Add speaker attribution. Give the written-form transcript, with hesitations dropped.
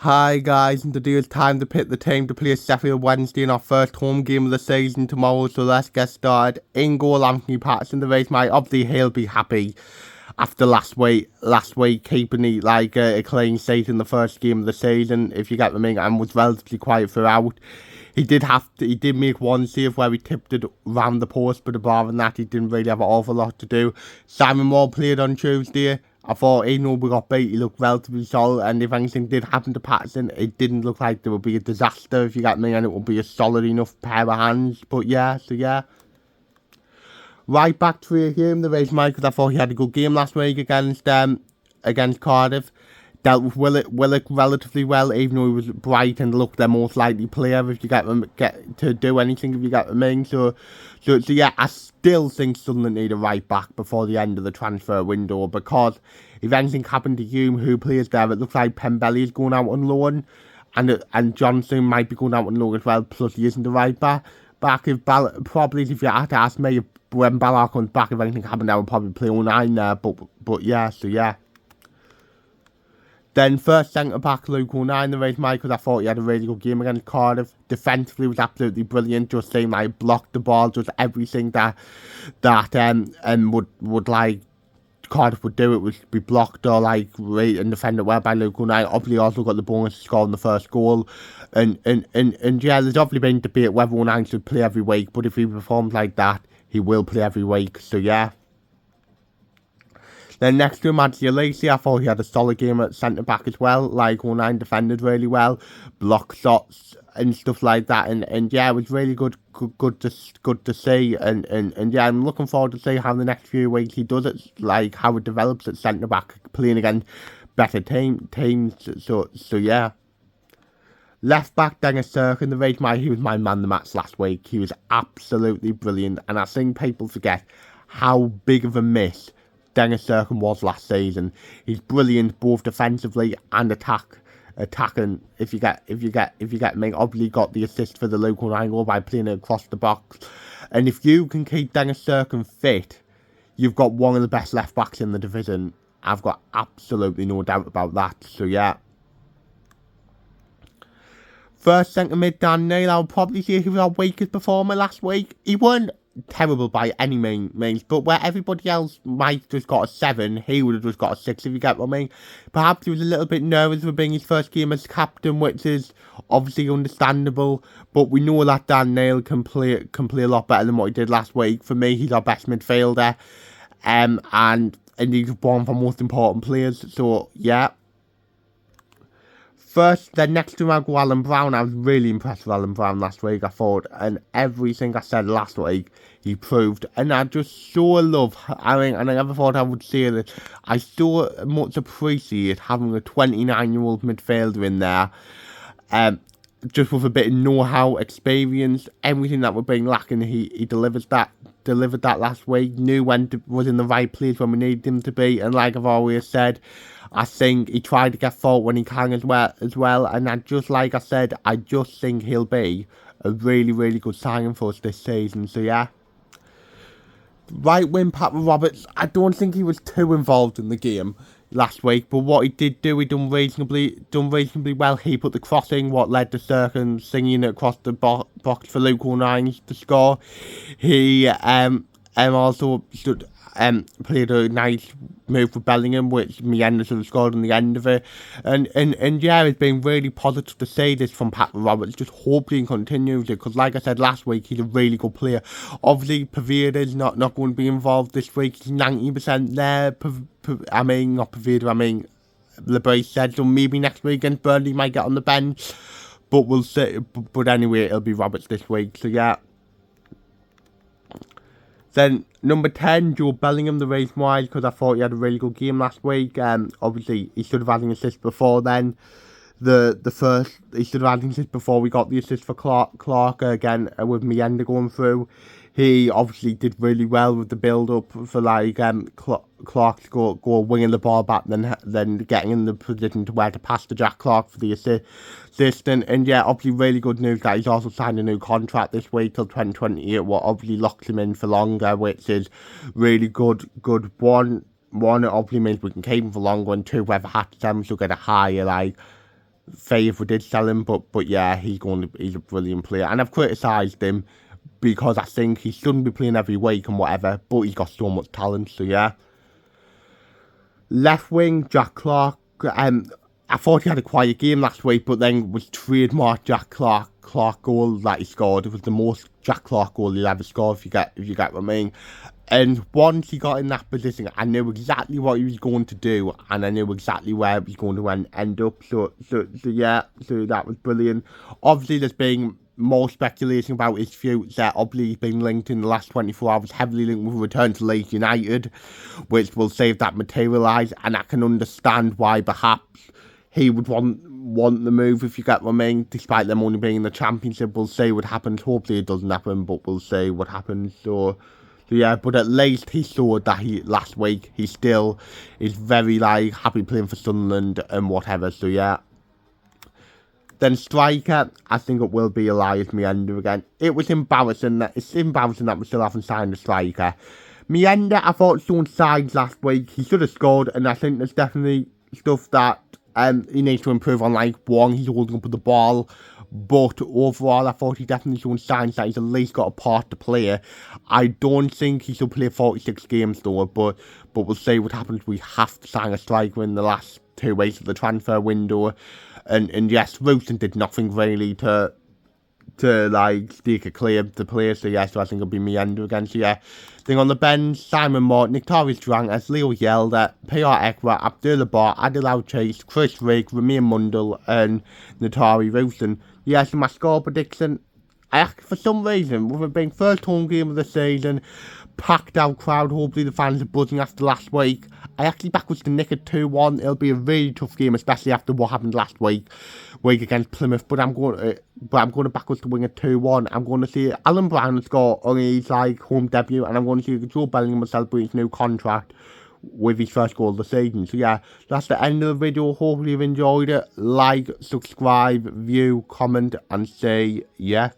Speaker 1: Hi guys, and today it's time to pick the team to play Sheffield Wednesday in our first home game of the season tomorrow, so let's get started. In goal, Anthony Patterson, the race mate. Obviously he'll be happy after last week keeping a clean sheet in the first game of the season, if you get what I mean, and was relatively quiet throughout. He did make one save where he tipped it round the post, but apart from that, he didn't really have an awful lot to do. Simon Moore played on Tuesday. I thought, even though we got beat, he looked relatively solid, and if anything did happen to Patterson, it didn't look like there would be a disaster, if you get me, and it would be a solid enough pair of hands. But yeah, so yeah. Right back to him, the race Mike, because I thought he had a good game last week against Cardiff. Dealt with Willock relatively well, even though he was bright and looked their most likely player if you get to do anything, if you get what I mean. So yeah, I still think Sunderland need a right back before the end of the transfer window, because if anything happened to Hume, who plays there, it looks like Pembele is going out on loan, and Johnson might be going out on loan as well. Plus, he isn't the right back. Probably if you had to ask me, when Ballard comes back, if anything happened, I would probably play 09 there. But yeah, so yeah. Then first centre-back Luke O'Nien, the race Mike, because I thought he had a really good game against Cardiff. Defensively was absolutely brilliant, just seemed like blocked the ball, just everything that would like Cardiff would do, it would be blocked or like rate and defended well by Luke O'Nien. Obviously also got the bonus to score in the first goal. And yeah, there's obviously been debate whether O'Nien should play every week, but if he performs like that, he will play every week, so yeah. Then next to him, Lacey, I thought he had a solid game at centre-back as well. Like, 09 defended really well, block shots and stuff like that. And yeah, it was really good to see. And yeah, I'm looking forward to see how the next few weeks he does it, like how it develops at centre-back, playing against better teams. So yeah. Left back, Dennis Sirkin, the race he was my man the match last week. He was absolutely brilliant. And I think people forget how big of a miss Dennis Sirkin was last season. He's brilliant both defensively and attacking. If you get me, obviously got the assist for the local angle by playing it across the box. And if you can keep Dennis Sirkin fit, you've got one of the best left backs in the division. I've got absolutely no doubt about that. So yeah. First centre mid Dan Neil, I would probably say he was our weakest performer last week. He weren't terrible by any means, but where everybody else might just got a 7, he would have just got a 6, if you get what I mean. Perhaps he was a little bit nervous for being his first game as captain, which is obviously understandable, but we know that Dan Neil can play a lot better than what he did last week. For me, he's our best midfielder, and he's one of our most important players, so yeah. First, then next to him, Alan Brown. I was really impressed with Alan Brown last week, I thought, and everything I said last week, he proved. And I just so love, I mean, and I never thought I would say this, I so much appreciate having a 29-year-old midfielder in there, just with a bit of know-how, experience, everything that we're being lacking, he delivered that last week, knew when was in the right place when we needed him to be, and like I've always said, I think he tried to get forward when he can as well, and like I said, I just think he'll be a really, really good signing for us this season, so yeah. Right wing Pat Roberts, I don't think he was too involved in the game last week, but what he did do, he done reasonably well. He put the crossing, what led to Sirkin singing it across the box for Luke O'Nien to score. He also played a nice move for Bellingham, which Meander sort of scored on the end of it. And yeah, it's been really positive to see this from Pat Roberts. Just hopefully he continues it, because like I said last week, he's a really good player. Obviously, Pavida's not going to be involved this week. He's 90% there. Not Pavida, LeBray said, so maybe next week against Burnley he might get on the bench. But we'll see. But anyway, it'll be Roberts this week, so yeah. Then number 10, Joe Bellingham, the race wide, because I thought he had a really good game last week. Obviously, he should have had an assist before then. He should have had an assist before we got the assist for Clark again, with Meander going through. He obviously did really well with the build-up for Clark to go winging the ball back, then getting in the position to where to pass to Jack Clark for the assist. And yeah, obviously really good news that he's also signed a new contract this week till 2028, what obviously locks him in for longer, which is really good. One, it obviously means we can keep him for longer, and two, whether Hatch will get a higher fair if we did sell him, but yeah, he's a brilliant player, and I've criticised him because I think he shouldn't be playing every week and whatever, but he's got so much talent, so yeah. Left wing, Jack Clark. I thought he had a quiet game last week, but then was trademark Jack Clark goal that he scored. It was the most Jack Clark goal he'll ever score, if you get what I mean. And once he got in that position, I knew exactly what he was going to do, and I knew exactly where he was going to end up. So yeah, so that was brilliant. Obviously, there's been more speculation about his future. Obviously, he's been linked in the last 24 hours, heavily linked with a return to Leeds United, which will see if that materialise, and I can understand why perhaps he would want the move, if you get what I mean, despite them only being in the Championship. We'll see what happens. Hopefully it doesn't happen, but we'll see what happens. So yeah, but at least he showed that last week he still is very happy playing for Sunderland and whatever. So yeah. Then striker, I think it will be Elias Mienda again. It's embarrassing that we still haven't signed a striker. Mienda, I thought showed signs last week. He should have scored, and I think there's definitely stuff that he needs to improve on. One, he's holding up with the ball. But overall, I thought he definitely showed signs that he's at least got a part to play. I don't think he should play 46 games though, but we'll see what happens. We have to sign a striker in the last 2 weeks of the transfer window. And yes, Wilson did nothing really to steer clear the player. So yeah, so I think it'll be Mienda again. So yeah, thing on the bench, Simon Moore, Niktarius Drangas, Leo Yelder, PR Ekra, Abdullah Bar, Adil Chase, Chris Rigg, Ramir Mundell, and Natari Wilson. Yeah, so my score prediction, for some reason, with it being first home game of the season, packed out crowd, hopefully the fans are buzzing after last week, I actually back us to nick at 2-1. It'll be a really tough game, especially after what happened last week against Plymouth. But I'm going to back us to win at 2-1. I'm going to see Alan Brown score on his home debut, and I'm going to see Joe Bellingham celebrate his new contract with his first goal of the season. So yeah, that's the end of the video. Hopefully you've enjoyed it. Like, subscribe, view, comment, and say yeah.